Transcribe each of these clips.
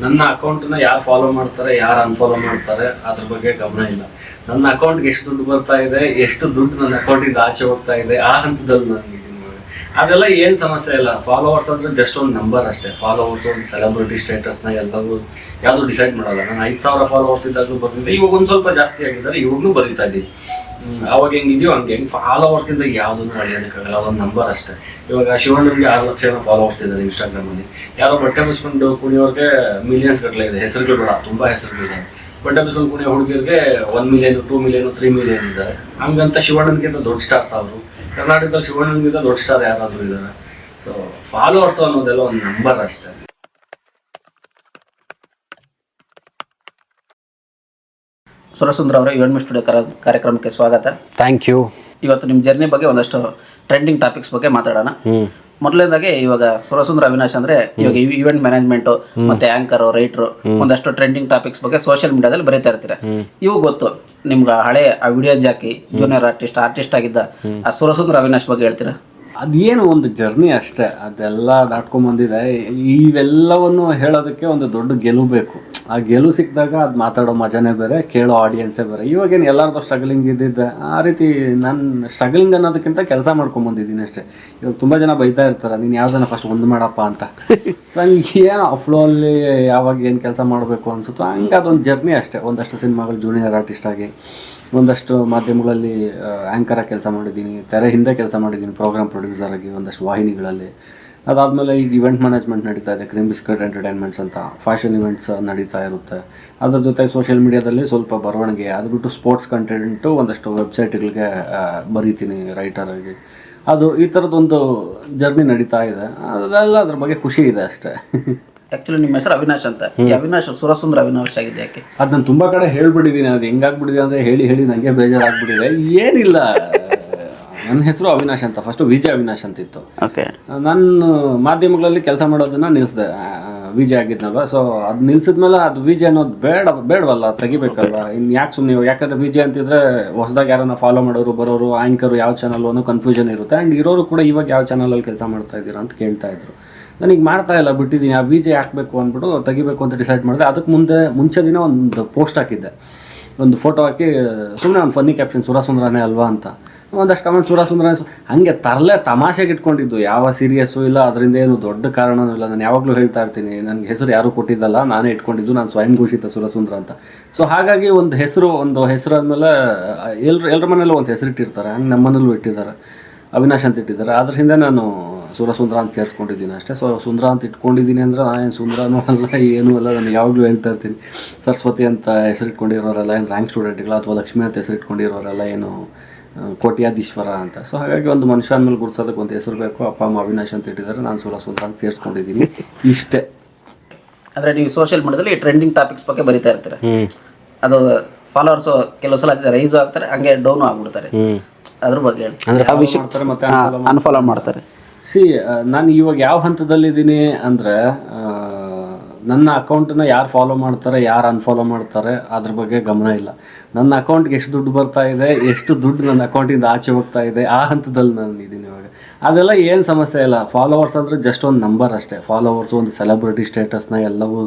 ನನ್ನ ಅಕೌಂಟ್ನ ಯಾರು ಫಾಲೋ ಮಾಡ್ತಾರೆ, ಯಾರು ಅನ್ಫಾಲೋ ಮಾಡ್ತಾರೆ ಅದ್ರ ಬಗ್ಗೆ ಗಮನ ಇಲ್ಲ. ನನ್ನ ಅಕೌಂಟ್ಗೆ ಎಷ್ಟು ದುಡ್ಡು ಬರ್ತಾ ಇದೆ, ಎಷ್ಟು ದುಡ್ಡು ನನ್ನ ಅಕೌಂಟಿಂದ ಆಚೆ ಹೋಗ್ತಾ ಇದೆ, ಆ ಹಂತದಲ್ಲಿ ನಾನು ಇದೀನಿ. ಅದೆಲ್ಲ ಏನು ಸಮಸ್ಯೆ ಇಲ್ಲ. ಫಾಲೋವರ್ಸ್ ಅಂದ್ರೆ ಜಸ್ಟ್ ಒಂದು ನಂಬರ್ ಅಷ್ಟೇ. ಫಾಲೋವರ್ಸ್ ಒಂದು ಸೆಲೆಬ್ರಿಟಿ ಸ್ಟೇಟಸ್ನ ಎಲ್ಲವೂ ಯಾವುದು ಡಿಸೈಡ್ ಮಾಡಲ್ಲ. ನಾನು 5,000 ಫಾಲೋವರ್ಸ್ ಇದ್ದಾಗಲೂ ಬರ್ತಿದ್ದೆ, ಇವಾಗ ಒಂದು ಸ್ವಲ್ಪ ಜಾಸ್ತಿ ಆಗಿದ್ದಾರೆ, ಇವಾಗಲೂ ಬರೀತಾ ಇದ್ದೀನಿ. ಅವಾಗ ಹೆಂಗಿದೆಯೋ ಹಂಗೆ ಫಾಲೋವರ್ಸ್ ಇಂದ ಯಾವುದನ್ನು ಅಳಿಯೋದಕ್ಕಾಗಲ್ಲ, ಅದೊಂದು ನಂಬರ್ ಅಷ್ಟೇ. ಇವಾಗ ಶಿವಣ್ಣನಿಗೆ 6 ಲಕ್ಷ ಫಾಲೋವರ್ಸ್ ಇದ್ದಾರೆ ಇನ್ಸ್ಟಾಗ್ರಾಮಲ್ಲಿ. ಯಾರೋ ಬಟ್ಟೆ ಮುಚ್ಕೊಂಡು ಕುಣಿಯೋರಿಗೆ ಮಿಲಿಯನ್ಸ್ ಗಟ್ಟಲೆ ಇದೆ, ಹೆಸರುಗಳು ಬೇಡ, ತುಂಬ ಹೆಸರುಗಳಿದ್ದಾವೆ. ಬಟ್ಟೆ ಮುಚ್ಕೊಂಡು ಕುಣಿಯೋ ಹುಡುಗಿಯರಿಗೆ 1 ಮಿಲಿಯನ್, 2 ಮಿಲಿಯನ್, 3 ಮಿಲಿಯನ್ ಇದ್ದಾರೆ. ಹಂಗಂತ ಶಿವಣ್ಣನಿಗಿಂತ ದೊಡ್ಡ ಸ್ಟಾರ್ಸ್ ಅವರು. ಕರ್ನಾಟಕದಲ್ಲಿ ಶಿವಣ್ಣನಿಗಿಂತ ದೊಡ್ಡ ಸ್ಟಾರ್ ಯಾರಾದರೂ ಇದ್ದಾರೆ. ಸೊ ಫಾಲೋವರ್ಸ್ ಅನ್ನೋದೆಲ್ಲ ಒಂದು ನಂಬರ್ ಅಷ್ಟೇ. ಸುರಸುಂದ್ರ ಅವರ ಇವೆಂಟ್ ಸ್ಟುಡಿಯೋ ಕಾರ್ಯಕ್ರಮಕ್ಕೆ ಸ್ವಾಗತ. Thank you. ಇವತ್ತು ನಿಮ್ಮ ಜರ್ನಿ ಬಗ್ಗೆ ಒಂದಷ್ಟು ಟ್ರೆಂಡಿಂಗ್ ಟಾಪಿಕ್ಸ್ ಬಗ್ಗೆ ಮಾತಾಡೋಣ. ಮೊದಲನೇದಾಗಿ ಇವಾಗ ಸುರಸುಂದ್ರ ಅವಿನಾಶ್ ಅಂದ್ರೆ ಇವಾಗ ಇವೆಂಟ್ ಮ್ಯಾನೇಜ್ಮೆಂಟ್ ಮತ್ತೆ ಆಂಕರ್, ರೈಟರ್, ಒಂದಷ್ಟು ಟ್ರೆಂಡಿಂಗ್ ಟಾಪಿಕ್ಸ್ ಬಗ್ಗೆ ಸೋಷಿಯಲ್ ಮೀಡಿಯಾದಲ್ಲಿ ಬರೀತಾ ಇರ್ತೀರ. ಇವು ಗೊತ್ತು ನಿಮ್ಗೆ ಹಳೆ ಆ ವಿಡಿಯೋ ಜಾಕಿ, ಜೂನಿಯರ್ ಆರ್ಟಿಸ್ಟ್ ಆಗಿದ್ದ ಆ ಸುರಸುಂದ್ರ ಅವಿನಾಶ್ ಬಗ್ಗೆ ಹೇಳ್ತೀರಾ? ಅದೇನು ಒಂದು ಜರ್ನಿ ಅಷ್ಟೇ, ಅದೆಲ್ಲ ದಾಟ್ಕೊಂಡ್ಬಂದಿದೆ. ಇವೆಲ್ಲವನ್ನು ಹೇಳೋದಕ್ಕೆ ಒಂದು ದೊಡ್ಡ ಗೆಲುವು ಬೇಕು. ಆ ಗೆಲುವು ಸಿಕ್ಕಿದಾಗ ಅದು ಮಾತಾಡೋ ಮಜಾನೇ ಬೇರೆ, ಕೇಳೋ ಆಡಿಯನ್ಸೇ ಬೇರೆ. ಇವಾಗೇನು ಎಲ್ಲರದ್ದು ಸ್ಟ್ರಗಲಿಂಗ್ ಇದ್ದಿದ್ದೆ, ಆ ರೀತಿ ನಾನು ಸ್ಟ್ರಗಲಿಂಗ್ ಅನ್ನೋದಕ್ಕಿಂತ ಕೆಲಸ ಮಾಡ್ಕೊಂಬಂದಿದ್ದೀನಿ ಅಷ್ಟೇ. ಇವಾಗ ತುಂಬ ಜನ ಬೈತಾ ಇರ್ತಾರೆ, ನೀನು ಯಾವ್ದನ್ನ ಫಸ್ಟ್ ಒಂದು ಮಾಡಪ್ಪ ಅಂತ. ಸೊ ಹಂಗೆ ಏನು ಫ್ಲೋಲ್ಲಿ ಯಾವಾಗ ಏನು ಕೆಲಸ ಮಾಡಬೇಕು ಅನಿಸುತ್ತೋ ಹಂಗೆ ಅದೊಂದು ಜರ್ನಿ ಅಷ್ಟೇ. ಒಂದಷ್ಟು ಸಿನಿಮಾಗಳು ಜೂನಿಯರ್ ಆರ್ಟಿಸ್ಟ್ ಆಗಿ, ಒಂದಷ್ಟು ಮಾಧ್ಯಮಗಳಲ್ಲಿ ಆ್ಯಂಕರಾಗಿ ಕೆಲಸ ಮಾಡಿದ್ದೀನಿ, ತೆರೆ ಹಿಂದೆ ಕೆಲಸ ಮಾಡಿದ್ದೀನಿ, ಪ್ರೋಗ್ರಾಮ್ ಪ್ರೊಡ್ಯೂಸರ್ ಆಗಿ ಒಂದಷ್ಟು ವಾಹಿನಿಗಳಲ್ಲಿ. ಅದಾದಮೇಲೆ ಈಗ ಇವೆಂಟ್ ಮ್ಯಾನೇಜ್ಮೆಂಟ್ ನಡೀತಾ ಇದೆ, ಕ್ರೀಮ್ ಬಿಸ್ಕೆಟ್ ಎಂಟರ್ಟೈನ್ಮೆಂಟ್ಸ್ ಅಂತ ಫ್ಯಾಷನ್ ಇವೆಂಟ್ಸ್ ನಡೀತಾ ಇರುತ್ತೆ. ಅದ್ರ ಜೊತೆಗೆ ಸೋಷಿಯಲ್ ಮೀಡಿಯಾದಲ್ಲಿ ಸ್ವಲ್ಪ ಬರವಣಿಗೆ, ಅದು ಬಿಟ್ಟು ಸ್ಪೋರ್ಟ್ಸ್ ಕಂಟೆಂಟು ಒಂದಷ್ಟು ವೆಬ್ಸೈಟ್ಗಳಿಗೆ ಬರೀತೀನಿ ರೈಟರಾಗಿ. ಅದು ಈ ಥರದ್ದೊಂದು ಜರ್ನಿ ನಡೀತಾ ಇದೆ. ಅದೆಲ್ಲ ಅದ್ರ ಬಗ್ಗೆ ಖುಷಿ ಇದೆ ಅಷ್ಟೇ. ಆ್ಯಕ್ಚುಲಿ ನಿಮ್ಮ ಹೆಸರು ಅವಿನಾಶ್ ಅಂತ. ಈ ಅವಿನಾಶ್ ಸುರಸುಂದ್ರ ಅವಿನಾಶ್ ಆಗಿದೆ ಯಾಕೆ? ಅದು ನಾನು ತುಂಬ ಕಡೆ ಹೇಳ್ಬಿಟ್ಟಿದ್ದೀನಿ. ಅದು ಹೆಂಗಾಗ್ಬಿಟ್ಟಿದೆ ಅಂದರೆ ಹೇಳಿ ನನಗೆ ಬೇಜಾರಾಗ್ಬಿಟ್ಟಿದೆ. ಏನಿಲ್ಲ, ನನ್ನ ಹೆಸರು ಅವಿನಾಶ್ ಅಂತ, ಫಸ್ಟು ವಿಜಯ್ ಅವಿನಾಶ್ ಅಂತಿತ್ತು. ಓಕೆ. ನಾನು ಮಾಧ್ಯಮಗಳಲ್ಲಿ ಕೆಲಸ ಮಾಡೋದನ್ನು ನಿಲ್ಲಿಸಿದೆ, ವಿಜಯ್ ಆಗಿದ್ನಲ್ವ. ಸೊ ಅದು ನಿಲ್ಸಿದ್ಮೇಲೆ ಅದು ವಿಜಯ್ ಅನ್ನೋದು ಬೇಡವಲ್ಲ, ತೆಗಿಬೇಕಲ್ವ. ಇನ್ನು ಯಾಕೆ ಸುಮ್ಮನೆ, ಯಾಕಂದರೆ ವಿಜಯ್ ಅಂತಿದ್ರೆ ಹೊಸದಾಗಿ ಯಾರನ್ನ ಫಾಲೋ ಮಾಡೋರು, ಬರೋರು, ಆ್ಯಂಕರು ಯಾವ ಚಾನಲ್ ಅನ್ನೋ ಕನ್ಫ್ಯೂಷನ್ ಇರುತ್ತೆ. ಆ್ಯಂಡ್ ಇರೋರು ಕೂಡ ಇವಾಗ ಯಾವ ಚಾನಲಲ್ಲಿ ಕೆಲಸ ಮಾಡ್ತಾ ಇದ್ದೀರಾ ಅಂತ ಕೇಳ್ತಾ ಇದ್ರು. ನನಗೆ ಮಾಡ್ತಾ ಇಲ್ಲ, ಬಿಟ್ಟಿದ್ದೀನಿ. ಆ ವಿಜಯ್ ಹಾಕಬೇಕು ಅಂದ್ಬಿಟ್ಟು ತೆಗಿಬೇಕು ಅಂತ ಡಿಸೈಡ್ ಮಾಡಿದೆ. ಅದಕ್ಕೆ ಮುಂಚೆ ದಿನ ಒಂದು ಪೋಸ್ಟ್ ಹಾಕಿದ್ದೆ, ಒಂದು ಫೋಟೋ ಹಾಕಿ ಸುಮ್ಮನೆ ಒಂದು ಫನ್ನಿ ಕ್ಯಾಪ್ಷನ್, ಸುರಸುಂದ್ರನೇ ಅಲ್ವಾ ಅಂತ. ಒಂದಷ್ಟು ಕಮೆಂಟ್ ಸುರಸುಂದ್ರ ಹಾಗೆ ತಮಾಷೆಗೆ ಇಟ್ಕೊಂಡಿದ್ದು, ಯಾವ ಸೀರಿಯಸ್ಸು ಇಲ್ಲ, ಅದರಿಂದ ಏನು ದೊಡ್ಡ ಕಾರಣನೂ ಇಲ್ಲ. ನಾನು ಯಾವಾಗಲೂ ಹೇಳ್ತಾ ಇರ್ತೀನಿ, ನನಗೆ ಹೆಸರು ಯಾರೂ ಕೊಟ್ಟಿದ್ದಲ್ಲ, ನಾನೇ ಇಟ್ಕೊಂಡಿದ್ದು, ನಾನು ಸ್ವಯಂ ಘೋಷಿತ ಸುರಸುಂದ್ರ ಅಂತ. ಸೊ ಹಾಗಾಗಿ ಒಂದು ಹೆಸರು ಆದಮೇಲೆ ಎಲ್ಲರ ಮನೇಲೂ ಒಂದು ಹೆಸರಿಟ್ಟಿರ್ತಾರೆ, ಹಂಗೆ ನಮ್ಮ ಮನೇಲೂ ಇಟ್ಟಿದ್ದಾರೆ, ಅವಿನಾಶ್ ಅಂತ ಇಟ್ಟಿದ್ದಾರೆ. ಅದ್ರ ಹಿಂದೆ ನಾನು ಸುರಸುಂದ್ರ ಅಂತ ಸೇರಿಸ್ಕೊಂಡಿದ್ದೀನಿ ಅಷ್ಟೇ. ಸೊ ಸುಂದ್ರ ಅಂತ ಇಟ್ಕೊಂಡಿದ್ದೀನಿ ಅಂದರೆ ನಾನೇನು ಸುಂದ್ರನೂ ಅಲ್ಲ, ಏನೂ ಅಲ್ಲ. ನಾನು ಯಾವಾಗಲೂ ಹೇಳ್ತಾ ಇರ್ತೀನಿ, ಸರಸ್ವತಿ ಅಂತ ಹೆಸರಿಟ್ಕೊಂಡಿರೋರೆಲ್ಲ ಏನು ರ್ಯಾಂಕ್ ಸ್ಟೂಡೆಂಟ್ಗಳ, ಅಥವಾ ಲಕ್ಷ್ಮಿ ಅಂತ ಹೆಸರಿಟ್ಕೊಂಡಿರೋರೆಲ್ಲ ಏನು ಕೋಟ್ಯಾಧೀಶ್ವರ ಅಂತ. ಸೊ ಹಾಗಾಗಿ ಒಂದು ಮನುಷ್ಯ ಅಂದಮೇಲೆ ಗುರ್ಸೋದಕ್ಕೆ ಒಂದು ಹೆಸರು ಬೇಕು. ಅಪ್ಪ ಅಮ್ಮ ಅವಿನಾಶ್ ಅಂತ ಇಟ್ಟಿದ್ದಾರೆ, ನಾನು ಸುರಸುಂದ್ರ ಅಂತ ಸೇರಿಸ್ಕೊಂಡಿದ್ದೀನಿ ಇಷ್ಟೇ. ಅಂದರೆ ನೀವು ಸೋಷಿಯಲ್ ಮೀಡಿಯಾದಲ್ಲಿ ಟ್ರೆಂಡಿಂಗ್ ಟಾಪಿಕ್ಸ್ ಬಗ್ಗೆ ಬರೀತಾ ಇರ್ತೀರ. ಅದು ಫಾಲೋವರ್ಸು ಕೆಲವು ಸಲ ರೈಸು ಆಗ್ತಾರೆ, ಹಂಗೆ ಡೌನು ಆಗ್ಬಿಡ್ತಾರೆ. ಅದ್ರ ಬಗ್ಗೆ ಮಾಡ್ತಾರೆ ಮತ್ತೆ ಅನ್ಫಾಲೋ ಮಾಡ್ತಾರೆ. ನಾನು ಇವಾಗ ಯಾವ ಹಂತದಲ್ಲಿದ್ದೀನಿ ಅಂದರೆ, ನನ್ನ ಅಕೌಂಟನ್ನ ಯಾರು ಫಾಲೋ ಮಾಡ್ತಾರೆ, ಯಾರು ಅನ್ಫಾಲೋ ಮಾಡ್ತಾರೆ ಅದ್ರ ಬಗ್ಗೆ ಗಮನ ಇಲ್ಲ. ನನ್ನ ಅಕೌಂಟ್ಗೆ ಎಷ್ಟು ದುಡ್ಡು ಬರ್ತಾ ಇದೆ, ಎಷ್ಟು ದುಡ್ಡು ನನ್ನ ಅಕೌಂಟಿಂದ ಆಚೆ ಹೋಗ್ತಾ ಇದೆ, ಆ ಹಂತದಲ್ಲಿ ನಾನು ಇದ್ದೀನಿ ಇವಾಗ. ಅದೆಲ್ಲ ಏನು ಸಮಸ್ಯೆ ಇಲ್ಲ. ಫಾಲೋವರ್ಸ್ ಅಂದರೆ ಜಸ್ಟ್ ಒಂದು ನಂಬರ್ ಅಷ್ಟೇ. ಫಾಲೋವರ್ಸ್ ಒಂದು ಸೆಲೆಬ್ರಿಟಿ ಸ್ಟೇಟಸ್ನ ಎಲ್ಲವೂ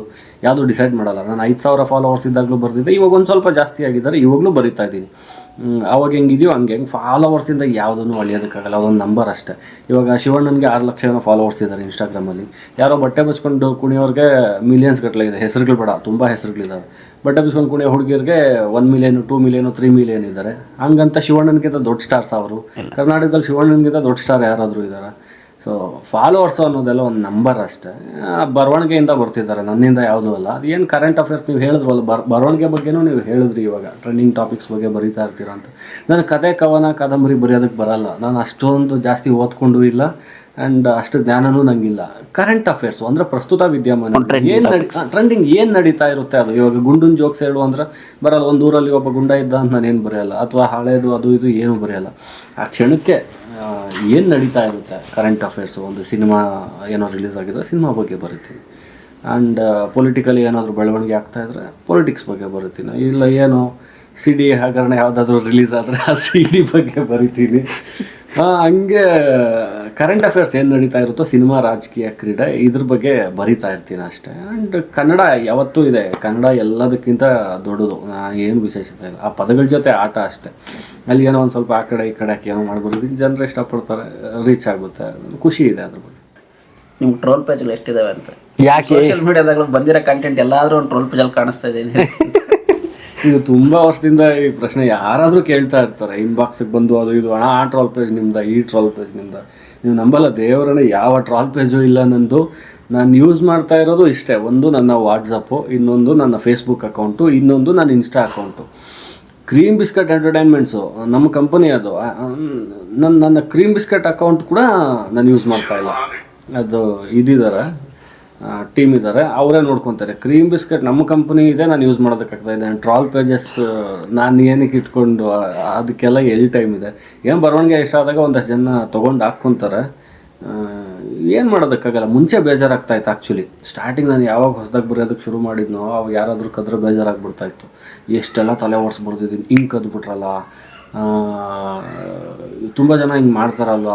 ಯಾವುದು ಡಿಸೈಡ್ ಮಾಡಲ್ಲ. ನಾನು 5,000 ಫಾಲೋವರ್ಸ್ ಇದ್ದಾಗಲೂ ಬರ್ತಿದ್ದೆ, ಇವಾಗ ಒಂದು ಸ್ವಲ್ಪ ಜಾಸ್ತಿ ಆಗಿದ್ದಾರೆ, ಇವಾಗಲೂ ಬರೀತಾ ಇದ್ದೀನಿ. ಅವಾಗ ಹೆಂಗಿದೆಯೋ ಹಂಗೆ ಫಾಲೋವರ್ಸಿಂದ ಯಾವುದನ್ನು ಅಳಿಯೋದಕ್ಕಾಗಲ್ಲ, ಅದೊಂದು ನಂಬರ್ ಅಷ್ಟೇ. ಇವಾಗ ಶಿವಣ್ಣನಿಗೆ 6 ಲಕ್ಷ ಫಾಲೋವರ್ಸ್ ಇದ್ದಾರೆ ಇನ್ಸ್ಟಾಗ್ರಾಮಲ್ಲಿ. ಯಾರೋ ಬಟ್ಟೆ ಬಚ್ಕೊಂಡು ಕುಣಿಯೋರಿಗೆ ಮಿಲಿಯನ್ಸ್ ಗಟ್ಟಲೆ ಇದೆ, ಹೆಸರುಗಳು ಬೇಡ, ತುಂಬ ಹೆಸರುಗಳಿದ್ದಾವೆ. ಬಟ್ಟೆ ಬಚ್ಕೊಂಡು ಕುಣಿಯೋ ಹುಡುಗಿಯರಿಗೆ 1 ಮಿಲಿಯನ್, 2 ಮಿಲಿಯನ್, 3 ಮಿಲಿಯನ್ ಇದ್ದಾರೆ. ಹಂಗಂತ ಶಿವಣ್ಣನಿಗಿಂತ ದೊಡ್ಡ ಸ್ಟಾರ್ಸ್ ಅವರು. ಕರ್ನಾಟಕದಲ್ಲಿ ಶಿವಣ್ಣನಿಗಿಂತ ದೊಡ್ಡ ಸ್ಟಾರ್ ಯಾರಾದರೂ ಇದ್ದಾರೆ. ಸೊ ಫಾಲೋವರ್ಸು ಅನ್ನೋದೆಲ್ಲ ಒಂದು ನಂಬರ್ ಅಷ್ಟೇ. ಬರವಣಿಗೆಯಿಂದ ಬರ್ತಿದ್ದಾರೆ, ನನ್ನಿಂದ ಯಾವುದೂ ಅಲ್ಲ. ಅದು ಏನು ಕರೆಂಟ್ ಅಫೇರ್ಸ್ ನೀವು ಹೇಳಿದ್ವಲ್ಲ, ಬರವಣಿಗೆ ಬಗ್ಗೆನೂ ನೀವು ಹೇಳಿದ್ರಿ, ಇವಾಗ ಟ್ರೆಂಡಿಂಗ್ ಟಾಪಿಕ್ಸ್ ಬಗ್ಗೆ ಬರೀತಾ ಇರ್ತೀರ ಅಂತ. ನಾನು ಕತೆ, ಕವನ, ಕಾದಂಬರಿ ಬರೆಯೋದಕ್ಕೆ ಬರಲ್ಲ. ನಾನು ಅಷ್ಟೊಂದು ಜಾಸ್ತಿ ಓದ್ಕೊಂಡು ಇಲ್ಲ, ಆ್ಯಂಡ್ ಅಷ್ಟು ಜ್ಞಾನನೂ ನನಗಿಲ್ಲ. ಕರೆಂಟ್ ಅಫೇರ್ಸು ಅಂದರೆ ಪ್ರಸ್ತುತ ವಿದ್ಯಮಾನ, ಟ್ರೆಂಡಿಂಗ್ ಏನು ನಡೀತಾ ಇರುತ್ತೆ ಅದು. ಇವಾಗ ಗುಂಡನ್ ಜೋಕ್ಸ್ ಹೇಳು ಅಂದ್ರೆ ಬರಲ್ಲ. ಒಂದು ಊರಲ್ಲಿ ಒಬ್ಬ ಗುಂಡ ಇದ್ದ ಅಂತ ನಾನೇನು ಬರೆಯಲ್ಲ, ಅಥವಾ ಹಳೇದು ಅದು ಇದು ಏನೂ ಬರೆಯಲ್ಲ. ಆ ಕ್ಷಣಕ್ಕೆ ಏನು ನಡೀತಾ ಇರುತ್ತೆ ಕರೆಂಟ್ ಅಫೇರ್ಸು. ಒಂದು ಸಿನಿಮಾ ಏನೋ ರಿಲೀಸ್ ಆಗಿದ್ರೆ ಸಿನಿಮಾ ಬಗ್ಗೆ ಬರೀತೀನಿ. ಆ್ಯಂಡ್ ಪೊಲಿಟಿಕಲಿ ಏನಾದರೂ ಬೆಳವಣಿಗೆ ಆಗ್ತಾಯಿದ್ರೆ ಪೊಲಿಟಿಕ್ಸ್ ಬಗ್ಗೆ ಬರೀತೀನಿ. ಇಲ್ಲ ಏನೋ CD ಹಗರಣ ಯಾವುದಾದ್ರೂ ರಿಲೀಸ್ ಆದರೆ ಆ CD ಬಗ್ಗೆ ಬರಿತೀನಿ. ಹಂಗೆ ಕರೆಂಟ್ ಅಫೇರ್ಸ್ ಏನು ನಡೀತಾ ಇರುತ್ತೋ ಸಿನಿಮಾ, ರಾಜಕೀಯ, ಕ್ರೀಡೆ ಇದ್ರ ಬಗ್ಗೆ ಬರಿತಾ ಇರ್ತೀನಿ ಅಷ್ಟೇ. ಆ್ಯಂಡ್ ಕನ್ನಡ ಯಾವತ್ತೂ ಇದೆ, ಕನ್ನಡ ಎಲ್ಲದಕ್ಕಿಂತ ದೊಡ್ಡದು, ಏನು ವಿಶೇಷತೆ ಇಲ್ಲ. ಆ ಪದಗಳ ಜೊತೆ ಆಟ ಅಷ್ಟೇ. ಅಲ್ಲಿ ಏನೋ ಒಂದು ಸ್ವಲ್ಪ ಆ ಕಡೆ ಈ ಕಡೆ ಏನೋ ಮಾಡ್ಬೋದು, ಜನರು ಇಷ್ಟಪಡ್ತಾರೆ, ರೀಚ್ ಆಗುತ್ತೆ, ಖುಷಿ ಇದೆ ಅದ್ರ ಬಗ್ಗೆ. ನಿಮ್ಗೆ ಟ್ರೋಲ್ ಪೇಜ್ಗಳು ಎಷ್ಟಿದಾವೆ ಅಂತ? ಯಾಕೆ ಸೋಷಿಯಲ್ ಮೀಡಿಯಾದಾಗಲೂ ಬಂದಿರೋ ಕಂಟೆಂಟ್ ಎಲ್ಲಾದ್ರೂ ಒಂದು ಟ್ರೋಲ್ ಪೇಜಲ್ಲಿ ಕಾಣಿಸ್ತಾ ಇದ್ದೀನಿ. ಇದು ತುಂಬ ವರ್ಷದಿಂದ ಈ ಪ್ರಶ್ನೆ ಯಾರಾದರೂ ಕೇಳ್ತಾ ಇರ್ತಾರೆ, ಇನ್ಬಾಕ್ಸಿಗೆ ಬಂದು ಅದು ಇದು ಅಣ್ಣ ಆ ಟ್ರಾಲ್ ಪೇಜ್ ನಿಮ್ದ, ಈ ಟ್ರಾಲ್ ಪೇಜ್ ನಿಮ್ದ. ನೀವು ನಂಬಲ್ಲ ದೇವರನ್ನ, ಯಾವ ಟ್ರಾಲ್ ಪೇಜು ಇಲ್ಲ ನಂದು. ನಾನು ಯೂಸ್ ಮಾಡ್ತಾ ಇರೋದು ಇಷ್ಟೇ, ಒಂದು ನನ್ನ ವಾಟ್ಸಪ್ಪು, ಇನ್ನೊಂದು ನನ್ನ ಫೇಸ್ಬುಕ್ ಅಕೌಂಟು, ಇನ್ನೊಂದು ನನ್ನ ಇನ್ಸ್ಟಾ ಅಕೌಂಟು. ಕ್ರೀಮ್ ಬಿಸ್ಕೆಟ್ ಎಂಟರ್ಟೈನ್ಮೆಂಟ್ಸು ನಮ್ಮ ಕಂಪನಿ ಅದು. ನನ್ನ ಕ್ರೀಮ್ ಬಿಸ್ಕೆಟ್ ಅಕೌಂಟ್ ಕೂಡ ನಾನು ಯೂಸ್ ಮಾಡ್ತಾ ಇಲ್ಲ. ಅದು ಇದಿದ್ದಾರೆ, ಟೀಮ್ ಇದ್ದಾರೆ, ಅವರೇ ನೋಡ್ಕೊತಾರೆ. ಕ್ರೀಮ್ ಬಿಸ್ಕೆಟ್ ನಮ್ಮ ಕಂಪನಿ ಇದೆ, ನಾನು ಯೂಸ್ ಮಾಡೋದಕ್ಕಾಗ್ತಾ ಇದೆ. ಟ್ರಾಲ್ ಪೇಜಸ್ ನಾನು ಏನಕ್ಕೆ ಇಟ್ಕೊಂಡು, ಅದಕ್ಕೆಲ್ಲ ಎಲ್ಲಿ ಟೈಮ್ ಇದೆ. ಏನು ಬರವಣಿಗೆ ಇಷ್ಟ ಆದಾಗ ಒಂದಷ್ಟು ಜನ ತೊಗೊಂಡು ಹಾಕ್ಕೊತಾರೆ, ಏನು ಮಾಡೋದಕ್ಕಾಗಲ್ಲ. ಮುಂಚೆ ಬೇಜಾರಾಗ್ತಾಯಿತ್ತು ಆ್ಯಕ್ಚುಲಿ. ಸ್ಟಾರ್ಟಿಂಗ್ ನಾನು ಯಾವಾಗ ಹೊಸದಾಗಿ ಬರೆಯೋದಕ್ಕೆ ಶುರು ಮಾಡಿದ್ನೋ ಅವಾಗ ಯಾರಾದರೂ ಕದ್ರೆ ಬೇಜಾರಾಗ್ಬಿಡ್ತಾಯಿತ್ತು. ಎಷ್ಟೆಲ್ಲ ತಲೆ ಓಡಿಸಿ ಬರ್ತಿದ್ದೀನಿ, ಹಿಂಗೆ ಕದ್ಬಿಟ್ರಲ್ಲ, ತುಂಬ ಜನ ಹಿಂಗೆ ಮಾಡ್ತಾರಲ್ವ,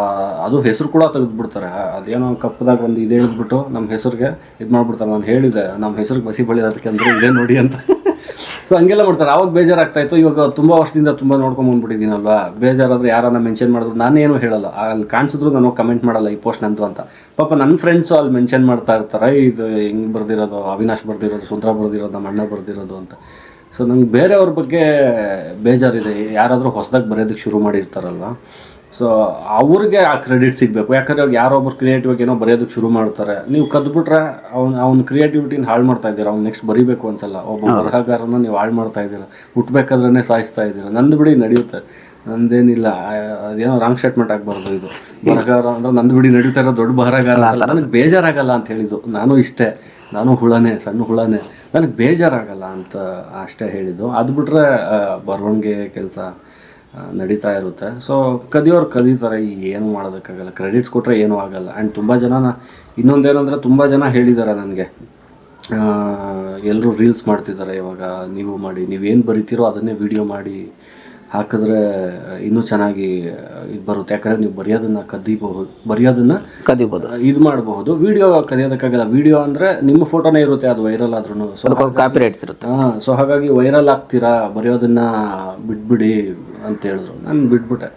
ಅದು ಹೆಸರು ಕೂಡ ತೆಗೆದುಬಿಡ್ತಾರೆ. ಅದೇನೋ ಕಪ್ಪದಾಗ ಒಂದು ಇದು ಹೇಳಿದ್ಬಿಟ್ಟು ನಮ್ಮ ಹೆಸರಿಗೆ ಇದು ಮಾಡಿಬಿಡ್ತಾರೆ. ನಾನು ಹೇಳಿದೆ ನಮ್ಮ ಹೆಸರಿಗೆ ಬಸಿ ಬಳಿಯೋದಕ್ಕೆ ಅಂದರೆ ಇದೇ ನೋಡಿ ಅಂತ. ಸೊ ಹಂಗೆಲ್ಲ ಮಾಡ್ತಾರೆ. ಆವಾಗ ಬೇಜಾರಾಗ್ತಾಯಿತ್ತು. ಇವಾಗ ತುಂಬ ವರ್ಷದಿಂದ ತುಂಬ ನೋಡ್ಕೊಂಬಂದ್ಬಿಟ್ಟಿದ್ದೀನಲ್ವ, ಬೇಜಾರಾದರೆ ಯಾರನ್ನ ಮೆನ್ಷನ್ ಮಾಡಿದ್ರು ನಾನೇನು ಹೇಳಲ್ಲ, ಅಲ್ಲಿ ಕಾಣಿಸಿದ್ರು ನಾನು ಕಮೆಂಟ್ ಮಾಡಲ್ಲ ಈ ಪೋಸ್ಟ್ ನಂದು ಅಂತ. ಪಾಪ ನನ್ನ ಫ್ರೆಂಡ್ಸು ಅಲ್ಲಿ ಮೆನ್ಷನ್ ಮಾಡ್ತಾ ಇರ್ತಾರೆ, ಇದು ಹಿಂಗೆ ಬರ್ದಿರೋದು, ಅವಿನಾಶ್ ಬರ್ದಿರೋದು, ಸುಂದ್ರ ಬರ್ದಿರೋದು, ನಮ್ಮ ಅಣ್ಣ ಬರ್ದಿರೋದು ಅಂತ. ಸೊ ನಂಗೆ ಬೇರೆಯವ್ರ ಬಗ್ಗೆ ಬೇಜಾರಿದೆ, ಯಾರಾದರೂ ಹೊಸದಾಗಿ ಬರೆಯೋದಕ್ಕೆ ಶುರು ಮಾಡಿರ್ತಾರಲ್ವ, ಸೊ ಅವ್ರಿಗೆ ಆ ಕ್ರೆಡಿಟ್ ಸಿಗಬೇಕು. ಯಾಕಂದರೆ ಅವಾಗ ಯಾರೊಬ್ಬರು ಕ್ರಿಯೇಟಿವಾಗಿ ಏನೋ ಬರೆಯೋದಕ್ಕೆ ಶುರು ಮಾಡ್ತಾರೆ, ನೀವು ಕದ್ಬಿಟ್ರೆ ಅವ್ನ ಕ್ರಿಯೇಟಿವಿಟಿನ ಹಾಳು ಮಾಡ್ತಾ ಇದ್ದೀರಾ. ಅವ್ನು ನೆಕ್ಸ್ಟ್ ಬರೀಬೇಕು ಅನ್ಸಲ್ಲ. ಒಬ್ಬ ಬರಹಗಾರನ ನೀವು ಹಾಳು ಮಾಡ್ತಾ ಇದ್ದೀರಾ, ಹುಟ್ಟಬೇಕಾದ್ರೇ ಸಾಯಿಸ್ತಾ ಇದ್ದೀರಾ. ನಂದು ಬಿಡಿ ನಡೆಯುತ್ತೆ, ನಂದೇನಿಲ್ಲ, ಅದೇನೋ ರಾಂಗ್ ಸ್ಟೇಟ್ಮೆಂಟ್ ಆಗಬಾರ್ದು. ಇದು ಬರಹಗಾರ ಅಂದರೆ ನಂದು ಬಿಡಿ ನಡೀತಾ ಇರೋ ದೊಡ್ಡ ಬರಹಗಾರ ಅಲ್ಲ, ನನಗೆ ಬೇಜಾರಾಗಲ್ಲ ಅಂತ ಹೇಳಿದ್ದು. ನಾನು ಇಷ್ಟೇ, ನಾನು ಹುಳನೇ, ಸಣ್ಣ ಹುಳನೇ, ನನಗೆ ಬೇಜಾರಾಗಲ್ಲ ಅಂತ ಅಷ್ಟೇ ಹೇಳಿದ್ದು. ಅದು ಬಿಟ್ಟರೆ ಬರವಣಿಗೆ ಕೆಲಸ ನಡೀತಾ ಇರುತ್ತೆ. ಸೊ ಕದಿಯೋರು ಕದೀತಾರೆ, ಏನು ಮಾಡೋದಕ್ಕಾಗಲ್ಲ. ಕ್ರೆಡಿಟ್ಸ್ ಕೊಟ್ಟರೆ ಏನೂ ಆಗಲ್ಲ. ಆ್ಯಂಡ್ ತುಂಬ ಜನ, ಇನ್ನೊಂದೇನೆಂದರೆ ತುಂಬ ಜನ ಹೇಳಿದ್ದಾರೆ ನನಗೆ, ಎಲ್ಲರೂ ರೀಲ್ಸ್ ಮಾಡ್ತಿದ್ದಾರೆ ಇವಾಗ, ನೀವು ಮಾಡಿ, ನೀವೇನು ಬರಿತೀರೋ ಅದನ್ನೇ ವಿಡಿಯೋ ಮಾಡಿ ಹಾಕಿದ್ರೆ ಇನ್ನೂ ಚೆನ್ನಾಗಿ ಇದು ಬರುತ್ತೆ. ಯಾಕಂದರೆ ನೀವು ಬರೆಯೋದನ್ನು ಕದಿಬೋದು, ಇದು ಮಾಡಬಹುದು. ವಿಡಿಯೋ ಕದಿಯೋದಕ್ಕಾಗಲ್ಲ. ವಿಡಿಯೋ ಅಂದರೆ ನಿಮ್ಮ ಫೋಟೋನೇ ಇರುತ್ತೆ, ಅದು ವೈರಲ್ ಆದ್ರೂ. ಸೊ ಕಾಪಿ ರೈಟ್ಸ್ ಇರುತ್ತೆ. ಸೊ ಹಾಗಾಗಿ ವೈರಲ್ ಆಗ್ತೀರಾ, ಬರೆಯೋದನ್ನು ಬಿಟ್ಬಿಡಿ ಅಂತ ಹೇಳಿದ್ರು. ನಾನು ಬಿಟ್ಬಿಟ್ಟೆ,